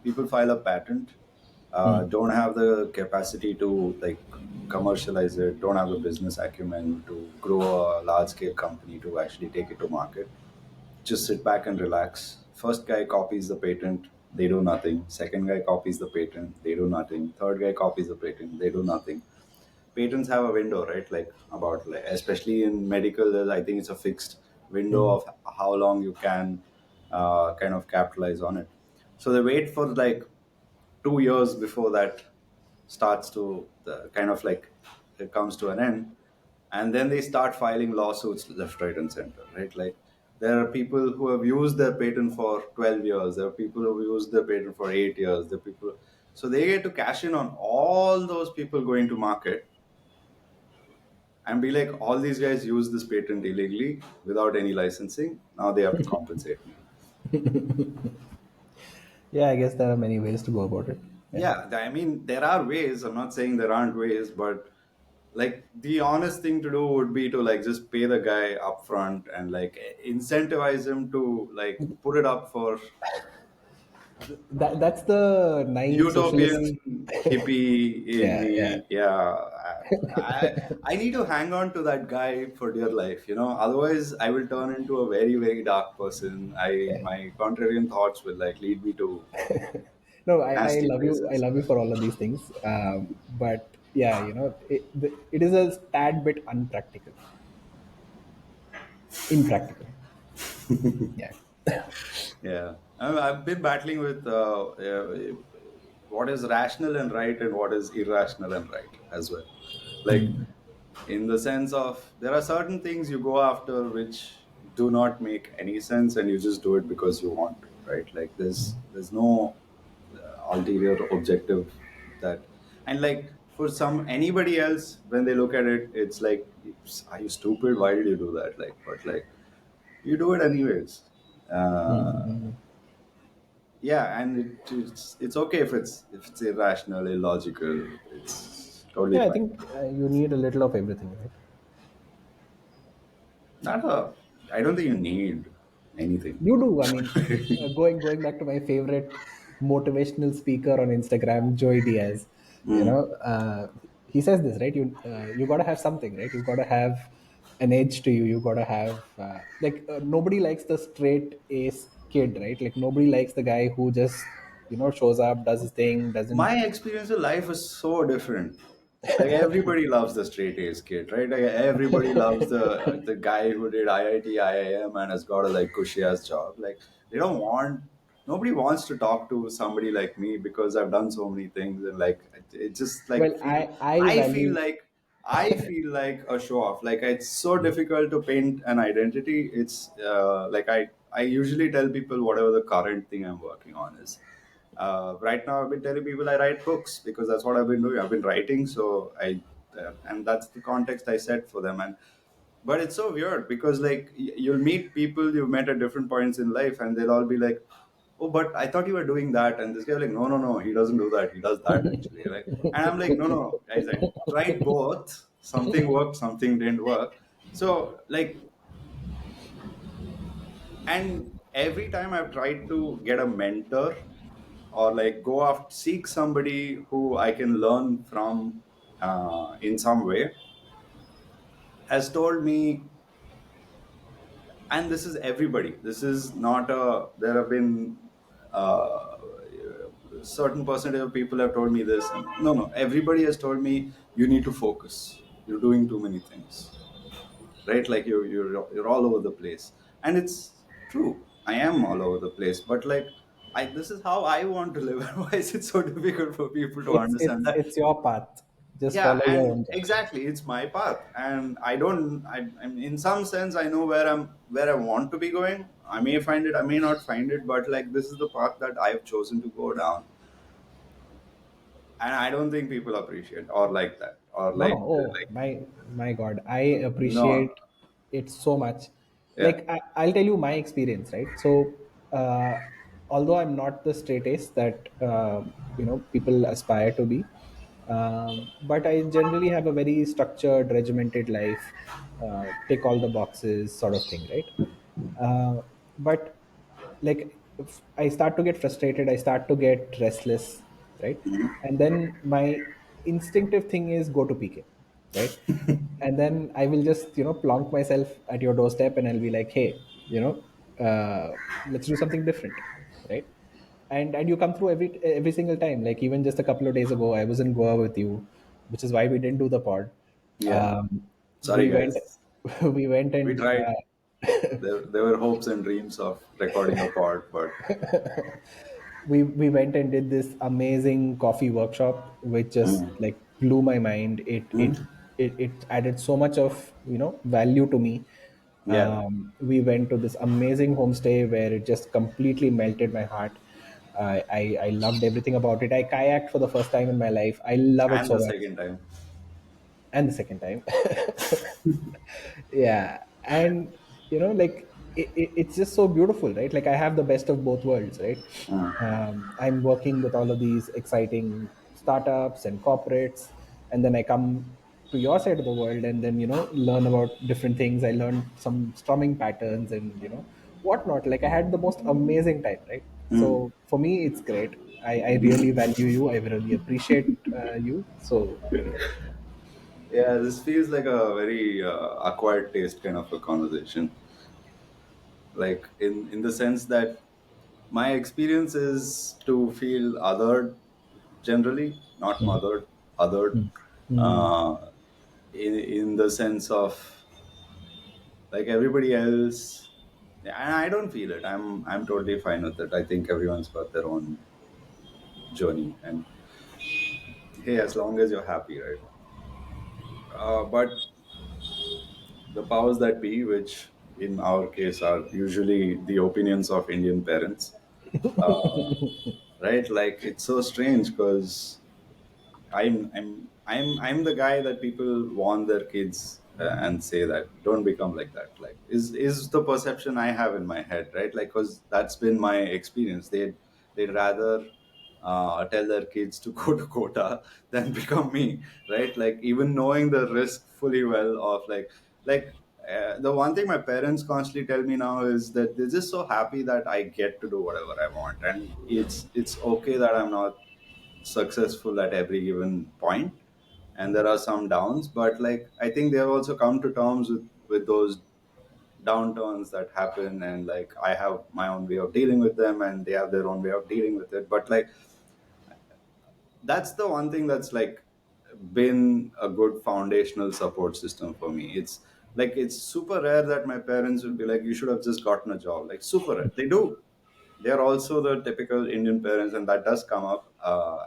people file a patent, Hmm. don't have the capacity to like commercialize it, don't have the business acumen to grow a large scale company to actually take it to market, just sit back and relax. First guy copies the patent, they do nothing. Second guy copies the patent, they do nothing. Third guy copies the patent, they do nothing. Patents have a window, right? Like about like, especially in medical, I think it's a fixed window Hmm. of how long you can kind of capitalize on it. So they wait for like 2 years before that starts to the kind of like it comes to an end, and then they start filing lawsuits left, right, and center, right? Like there are people who have used their patent for 12 years, there are people who have used their patent for 8 years, there are people, so they get to cash in on all those people going to market and be like, all these guys use this patent illegally without any licensing, now they have to compensate me. Yeah, I guess there are many ways to go about it. Yeah. Yeah, I mean, there are ways. I'm not saying there aren't ways, but like the honest thing to do would be to like just pay the guy upfront and like incentivize him to like put it up for That's the nine socialist. utopian hippie in Yeah, yeah. me. Yeah, I need to hang on to that guy for dear life. Otherwise, I will turn into a very very dark person. My contrarian thoughts will like lead me to No, I nasty love you. I places. love you for all of these things. But yeah, it is a tad bit unpractical, impractical. Yeah. Yeah, I've been battling with what is rational and right and what is irrational and right as well. Like, in the sense of there are certain things you go after which do not make any sense and you just do it because you want to, right? Like, there's no ulterior objective that, and like for some anybody else when they look at it, it's like, are you stupid? Why did you do that? Like, but like you do it anyways. Uh, yeah, and it's okay if it's irrational, illogical. It's totally Yeah, I fine. think you need a little of everything, right? Not a. I don't think you need anything. You do. I mean, going back to my favorite motivational speaker on Instagram, Joy Diaz. Mm. He says this, right? You got to have something, right? You got to have an edge to you. You got to have nobody likes the straight ace kid, right? Like nobody likes the guy who just shows up, does his thing, doesn't. My experience of life is so different. Like everybody loves the straight A's kid, right? Like everybody loves the guy who did IIT, IIM, and has got a like cushy ass job. Like they don't want. Nobody wants to talk to somebody like me because I've done so many things and like it just like Well, feel. I I feel value. like I feel like a show off. Like it's so difficult to paint an identity. It's like I usually tell people whatever the current thing I'm working on is. Right now, I've been telling people I write books because that's what I've been doing. I've been writing, so and that's the context I set for them. And but it's so weird because like you'll meet people you've met at different points in life, and they'll all be like, "Oh, but I thought you were doing that," and this guy like, "No, no, no, he doesn't do that. He does that actually." Like, and I'm like, "No, no, guys, I tried both. Something worked, something didn't work." So like, and every time I've tried to get a mentor or like go after seek somebody who I can learn from in some way has told me, and this is everybody. This is not a. There have been uh, certain percentage of people have told me this, and no, everybody has told me you need to focus. You're doing too many things, right? Like you're all over the place, and it's true. I am all over the place, but like this is how I want to live. Why is it so difficult for people to it's understand it's that? it's your path. Just Yeah, follow your and own path. exactly, it's my path, and I'm in some sense I know where I want to be going. I may find it, I may not find it, but like this is the path that I've chosen to go down, and I don't think people appreciate or like that or No, no. like Oh, my God, I no. appreciate it so much. Yeah. Like I'll tell you my experience, right? So, although I'm not the straightest that people aspire to be, but I generally have a very structured, regimented life, tick all the boxes, sort of thing, right? But like if I start to get frustrated, I start to get restless, right? And then my instinctive thing is go to PK, right? And then I will just plonk myself at your doorstep, and I'll be like, hey, let's do something different, right? And you come through every single time. Like even just a couple of days ago, I was in Goa with you, which is why we didn't do the pod. Yeah. Sorry We went, guys, we went we and tried. There were hopes and dreams of recording a pod, but we went and did this amazing coffee workshop, which just mm, like blew my mind. mm, It added so much of value to me. yeah. We went to this amazing homestay where it just completely melted my heart. I loved everything about it. I kayaked for the first time in my life. I love it And so the much. second time. And the second time. Yeah. And like it's just so beautiful, right? Like I have the best of both worlds, right? Mm, I'm working with all of these exciting startups and corporates, and then I come to your side of the world and then learn about different things. I learned some strumming patterns and whatnot. Like I had the most amazing time, right? mm. So for me it's great. I really value you. I really appreciate you. So yeah. Yeah, this feels like a very acquired taste kind of a conversation. Like in the sense that my experience is to feel othered generally, not mothered, othered. Mm. Uh, in the sense of like everybody else, and I don't feel it. I'm totally fine with it. I think everyone's got their own journey, and hey, as long as you're happy, right? But the powers that be, which in our case are usually the opinions of Indian parents, right? Like it's so strange because I'm the guy that people warn their kids and say that don't become like that. Like is the perception I have in my head, right? Like because that's been my experience. They'd rather tell their kids to go to quota than become me, right? Like even knowing the risk fully well of like the one thing my parents constantly tell me now is that they're just so happy that I get to do whatever I want, and it's okay that I'm not successful at every given point, and there are some downs, but like I think they have also come to terms with those downturns that happen, and like I have my own way of dealing with them and they have their own way of dealing with it. But like that's the one thing that's like been a good foundational support system for me. It's like it's super rare that my parents will be like you should have just gotten a job, like super rare. They do, they're also the typical Indian parents, and that does come up.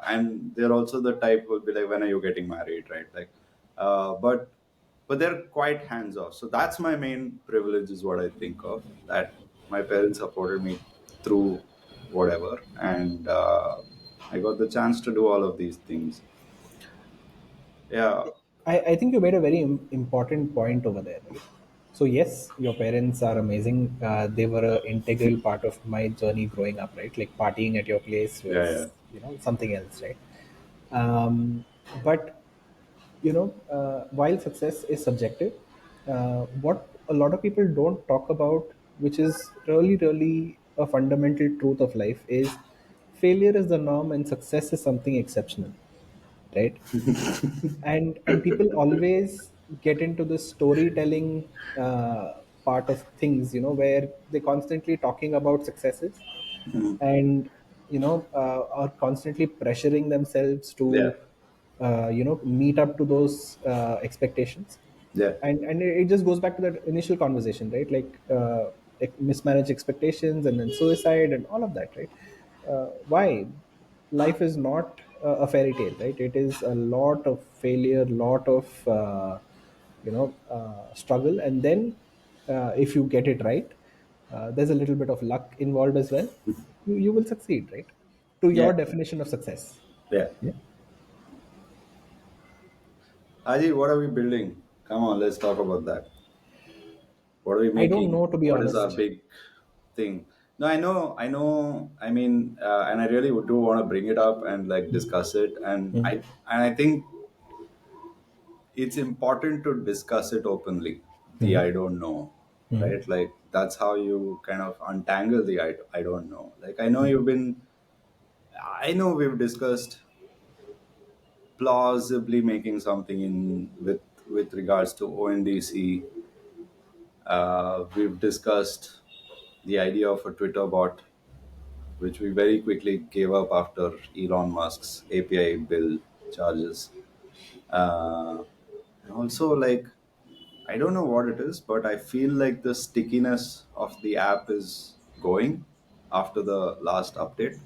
And they're also the type who will be like, "When are you getting married?" Right? Like, but they're quite hands off. So that's my main privilege, is what I think of. That my parents supported me through whatever, and I got the chance to do all of these things. Yeah, I think you made a very important point over there, right? So yes, your parents are amazing. They were an integral part of my journey growing up, right? Like partying at your place yeah, yeah. was, something else, right? But while success is subjective, what a lot of people don't talk about, which is really, really a fundamental truth of life, is failure is the norm and success is something exceptional, right? And people always get into the storytelling part of things, where they're constantly talking about successes, Mhm. and are constantly pressuring themselves Yeah. to meet up to those expectations. Yeah. And it just goes back to that initial conversation, right? Like mismanaged expectations and then suicide and all of that, right? Why? Life is not a fairy tale, right? It is a lot of failure, lot of struggle, and then if you get it right, there's a little bit of luck involved as well. You will succeed, right? To Yeah. your definition of success. Yeah. Yeah. Aji, what are we building? Come on, let's talk about that. What are we I don't making? know, to be What is our honest. big thing? No, I know. I mean, and I really do want to bring it up and like discuss it. And I think it's important to discuss it openly. The I don't know, right? Like that's how you kind of untangle the I don't know. Like I know we've discussed plausibly making something in with regards to ONDC. We've discussed the idea of a Twitter bot, which we very quickly gave up after Elon Musk's API bill charges. And also, like, I don't know what it is, but I feel like the stickiness of the app is going after the last update.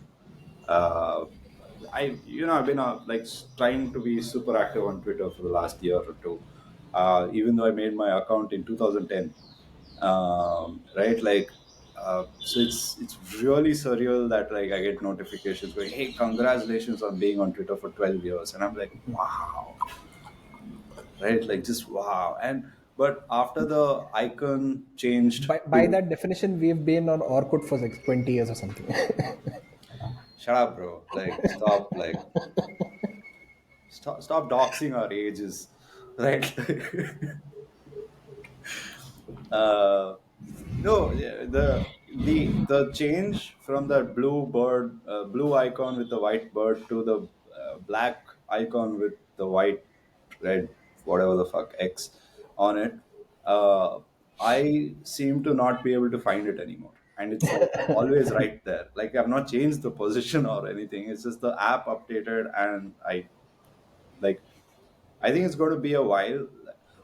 Uh, I've been like trying to be super active on Twitter for the last year or two. Even though I made my account in 2010, right? Like, so it's really surreal that like I get notifications going, "Hey, congratulations on being on Twitter for 12 years," and I'm like, "Wow!" Right? Like just wow. And but after the icon changed By to that definition, we've been on Orkut for like 20 years or something. shut up, bro. Like stop doxing our ages, right? uh, no, yeah, the change from that blue icon with the white bird to the black icon with the white, red, whatever the fuck X on it. Uh, I seem to not be able to find it anymore, and it's always right there. Like I've not changed the position or anything. It's just the app updated, and like I think it's going to be a while.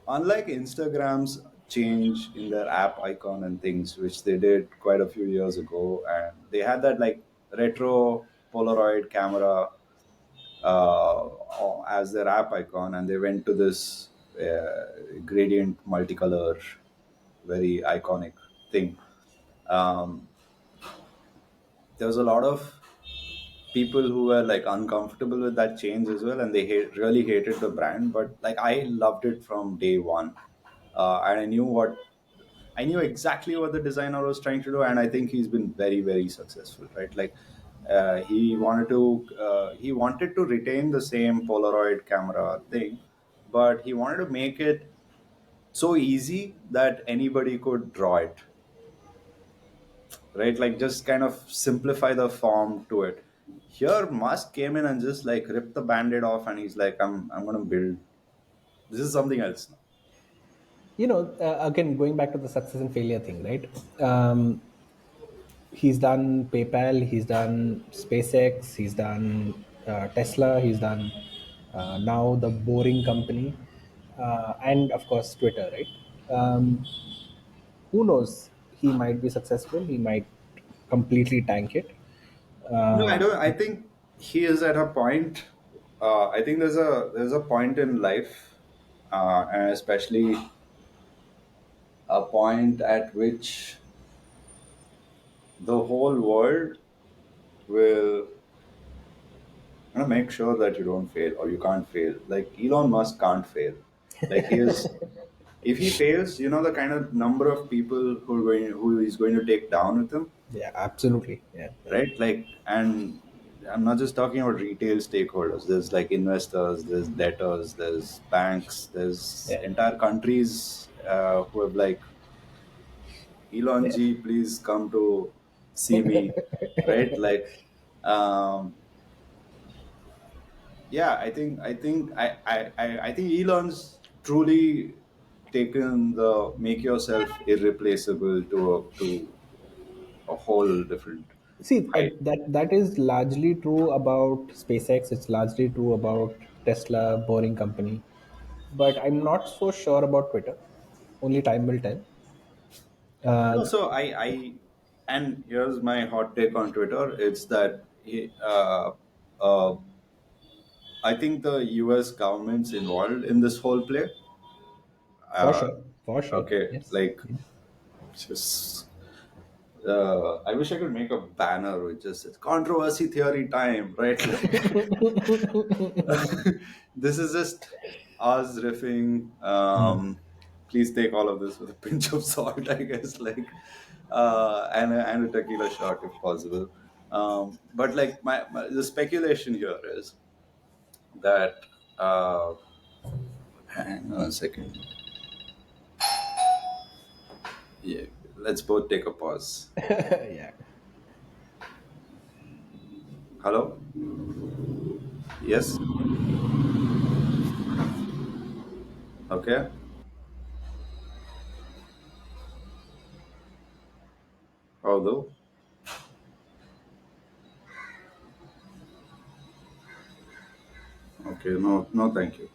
Unlike Instagram's change in their app icon and things, which they did quite a few years ago, and they had that like retro Polaroid camera as their app icon, and they went to this gradient multicolor, very iconic thing. Um, there was a lot of people who were like uncomfortable with that change as well, and they really hated the brand, but like I loved it from day one. And I knew exactly what the designer was trying to do, and I think he's been very very successful, right? Like he wanted to retain the same Polaroid camera thing, but he wanted to make it so easy that anybody could draw it, right? Like just kind of simplify the form to it. Here, Musk came in and just like ripped the band-aid off, and he's like, I'm gonna build. This is something else now." Again, going back to the success and failure thing, right? He's done PayPal, he's done SpaceX, he's done Tesla, he's done now the Boring Company, and of course Twitter, right? Who knows? He might be successful, he might completely tank it. No, I Uh, don't. I think he is at a point. I think there's a point in life, and especially a point at which the whole world will make sure that you don't fail or you can't fail. Like Elon Musk can't fail. Like he is. If he fails, you know the kind of number of people who he's going to take down with him, yeah, absolutely. Yeah, yeah, right? Like, and I'm not just talking about retail stakeholders. There's like investors, there's debtors, there's banks, there's yeah, entire countries who have like, Elon yeah. G, please come to see me, right? Like, um, yeah, I think Elon's truly taken the make yourself irreplaceable to a whole different. See, right? that is largely true about SpaceX. It's largely true about Tesla, boring company. But I'm not so sure about Twitter. Only time will tell. No, Uh, so and here's my hot take on Twitter. It's that uh, I think the U.S. government's involved in this whole play. for Uh, sure, for sure. okay, Yes. like just I wish I could make a banner with just it's controversy theory time, right? This is just us riffing. Please take all of this with a pinch of salt, I guess, and a tequila shot if possible. But like the speculation here is that hang on a second. Yeah, let's both take a pause. Yeah. Hello. Yes. Okay. Although. Okay. No. No. Thank you.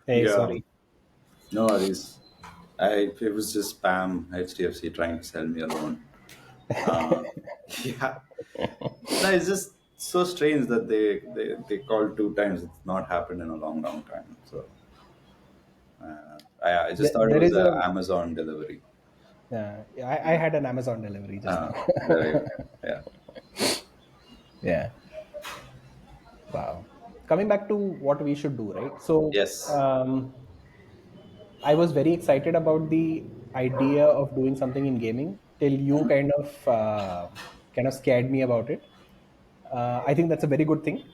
Hey, Yeah. sorry. No worries. It was just spam HDFC trying to sell me a loan. Uh, yeah. No, it's just so strange that they called two times. It's not happened in a long, long time. So I just thought it There was is a a. Amazon delivery. I had an Amazon delivery just now. There you go. Yeah. Yeah. Wow. Coming back to what we should do, right? So, Yes. I was very excited about the idea of doing something in gaming till you kind of scared me about it. I think that's a very good thing.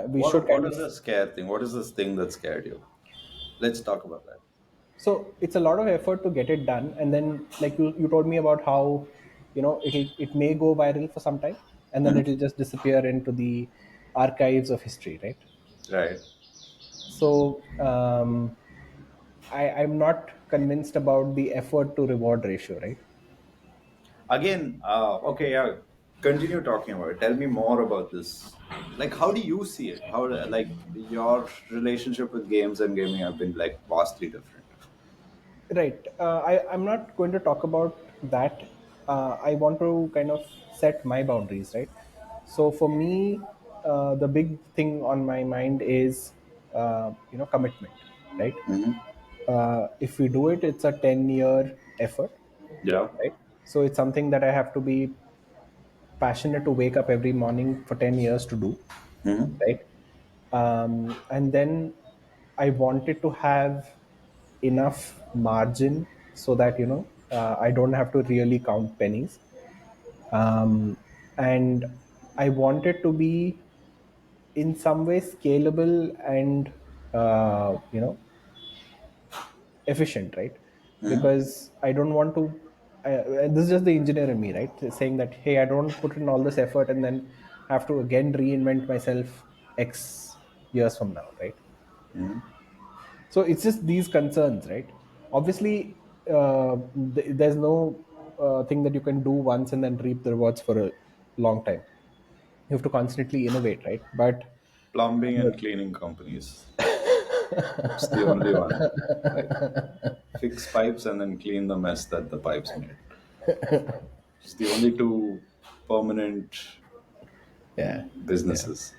We should What kind is of. the scare thing? What is this thing that scared you? Let's talk about that. So it's a lot of effort to get it done, and then like you told me about how it may go viral for some time, and then Mhm. it'll just disappear into the archives of history, right? Right. So I'm not convinced about the effort to reward ratio, right? Again, okay, yeah. Continue talking about it. Tell me more about this. Like, how do you see it? Like your relationship with games and gaming have been like vastly different. Right. I'm not going to talk about that. I want to kind of set my boundaries, right? So for me, the big thing on my mind is, commitment, right? Hmm. If we do it, it's a 10-year effort, Yeah. right? So it's something that I have to be passionate to wake up every morning for 10 years to do, Hmm. right? And then I wanted to have enough margin so that I don't have to really count pennies, and I wanted to be in some way scalable and efficient, right? Hmm. Because I don't want to. This is just the engineer in me, right? Saying that, hey, I don't put in all this effort and then have to again reinvent myself X years from now, right? Mhm. So it's just these concerns, right? Obviously, there's no thing that you can do once and then reap the rewards for a long time. You have to constantly innovate, right? But Plumbing and cleaning companies. It's the only one. Like fix pipes and then clean the mess that the pipes made. It's the only two permanent yeah, yeah. businesses.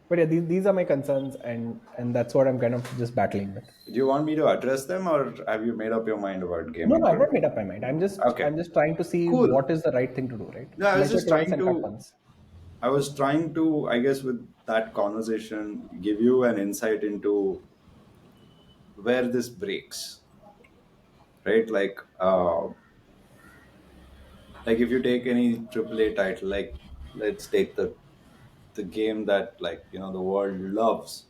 But yeah, these are my concerns, and that's what I'm kind of just battling with. Do you want me to address them, or have you made up your mind about No, gaming no, I've today? not made up my mind. Okay, I'm just trying to see cool. what is the right thing to do, right? No, I was Measure just twice trying and cut to. once. I was trying to, I guess, with that conversation, give you an insight into where this breaks, right? Like if you take any AAA title, like let's take the game that the world loves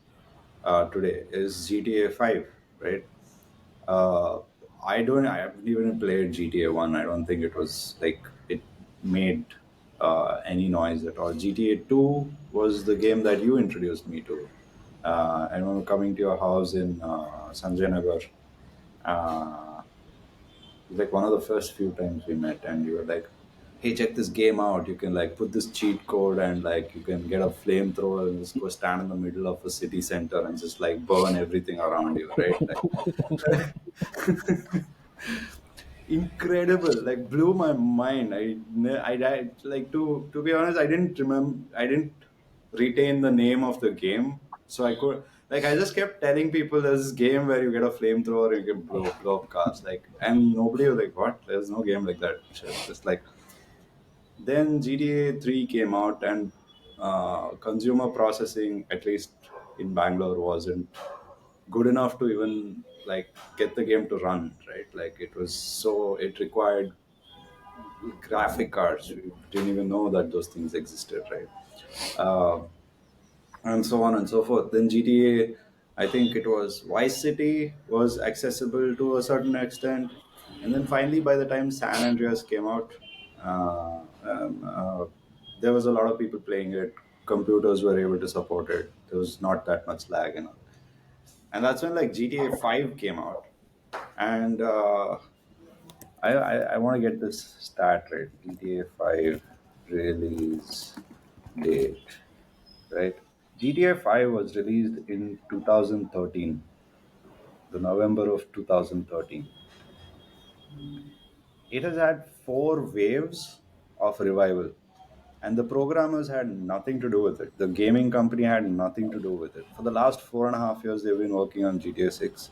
today is GTA 5, right? Uh, I haven't even played GTA 1. I don't think it was like it made any noise at all. GTA 2 was the game that you introduced me to. I remember coming to your house in Sanjay Nagar. Uh, it was like one of the first few times we met, and you were like, "Hey, check this game out. You can like put this cheat code, and like you can get a flamethrower and just go stand in the middle of a city center and just like burn everything around you, right?" Like incredible, like blew my mind. I like to be honest, I didn't retain the name of the game, so I could like I just kept telling people there's this game where you get a flamethrower and you can blow up cars, like, and nobody was like, what, there's no game like that. Just like then GTA 3 came out, and consumer processing, at least in Bangalore, wasn't good enough to even like get the game to run, right? Like it required graphic cards. We didn't even know that those things existed, right? Uh, and so on and so forth. Then GTA, I think it was Vice City was accessible to a certain extent, and then finally, by the time San Andreas came out, uh, um, uh, there was a lot of people playing it. Computers were able to support it. There was not that much lag, and that's when like GTA 5 came out. And I want to get this stat right. GTA 5 release date, right? GTA 5 was released in 2013, the November of 2013. It has had four waves of revival, and the programmers had nothing to do with it. The gaming company had nothing to do with it. For the last 4.5 years, they've been working on GTA 6.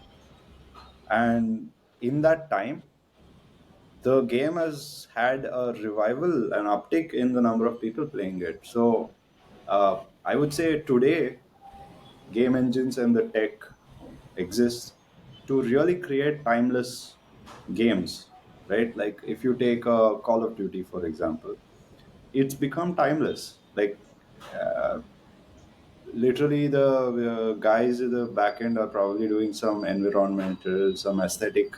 And in that time, the game has had a revival, an uptick in the number of people playing it. So I would say today, game engines and the tech exists to really create timeless games, right? Like if you take Call of Duty, for example, it's become timeless. Like literally the guys in the back end are probably doing some environmental, some aesthetic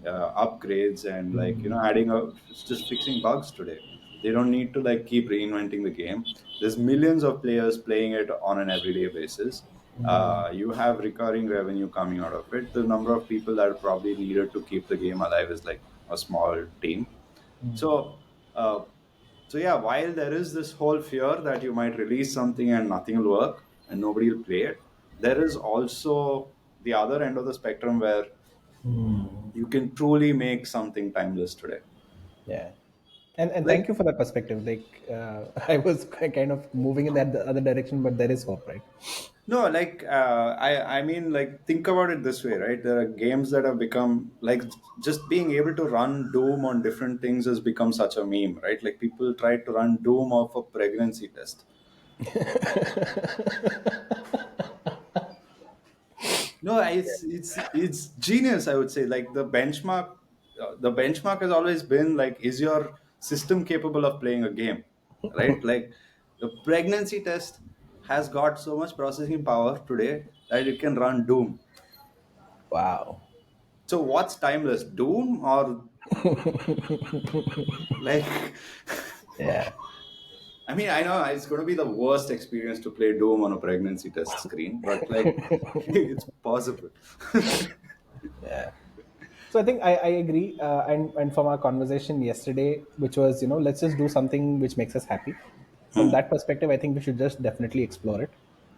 upgrades, and like adding up, just fixing bugs today. They don't need to like keep reinventing the game. There's millions of players playing it on an everyday basis. You have recurring revenue coming out of it. The number of people that are probably needed to keep the game alive is like a small team. So uh, so yeah, while there is this whole fear that you might release something and nothing will work and nobody will play it, there is also the other end of the spectrum where you can truly make something timeless today. Yeah, and thank Like you for that perspective. Like I was kind of moving in that the other direction, but there is hope, right? no, like I mean, like think about it this way, right? There are games that have become like just being able to run Doom on different things has become such a meme, right? Like people tried to run Doom off a pregnancy test. No, it's genius. I would say like the benchmark has always been like, is your system capable of playing a game, right? Like the pregnancy test has got so much processing power today that it can run Doom. Wow. So what's timeless, Doom or like? Yeah. I mean, I know it's going to be the worst experience to play Doom on a pregnancy test screen, but like, it's possible. So I think I agree, and from our conversation yesterday, which was, let's just do something which makes us happy. From that perspective, I think we should just definitely explore it.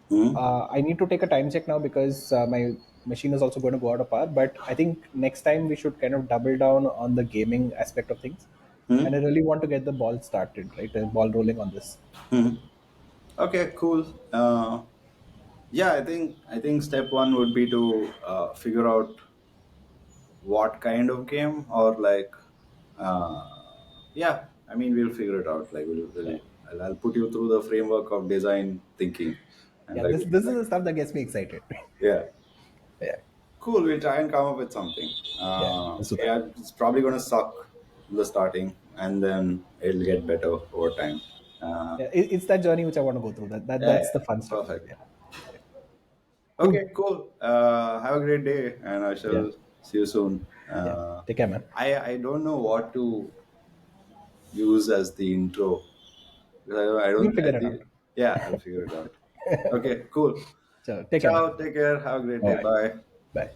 Hmm. I need to take a time check now because my machine is also going to go out of power. But I think next time we should kind of double down on the gaming aspect of things, and I Hmm. really want to get the ball started, right? The ball rolling on this. Hmm. Okay, cool. Yeah, I think step one would be to figure out what kind of game, or like, uh, yeah. I mean, we'll figure it out. Like, Yeah, I'll put you through the framework of design thinking, and yeah. like, This is the stuff that gets me excited. yeah. Yeah, Cool. We'll try and come up with something. yeah. Let's do that. Yeah, it's probably going to suck in the starting, and then it'll get better over time. Yeah, it's that journey which I want to go through. Yeah, That's yeah, the fun stuff. perfect. Yeah. Okay, Cool. cool. Have a great day, and I Yeah. shall see you soon. Yeah. Take care, man. I don't know what to use as the intro. I You'll don't. figure it out. Yeah, I'll figure it out. Okay, cool. So take care, man. Ciao. Take care. Have a great All day. right. Bye. Bye.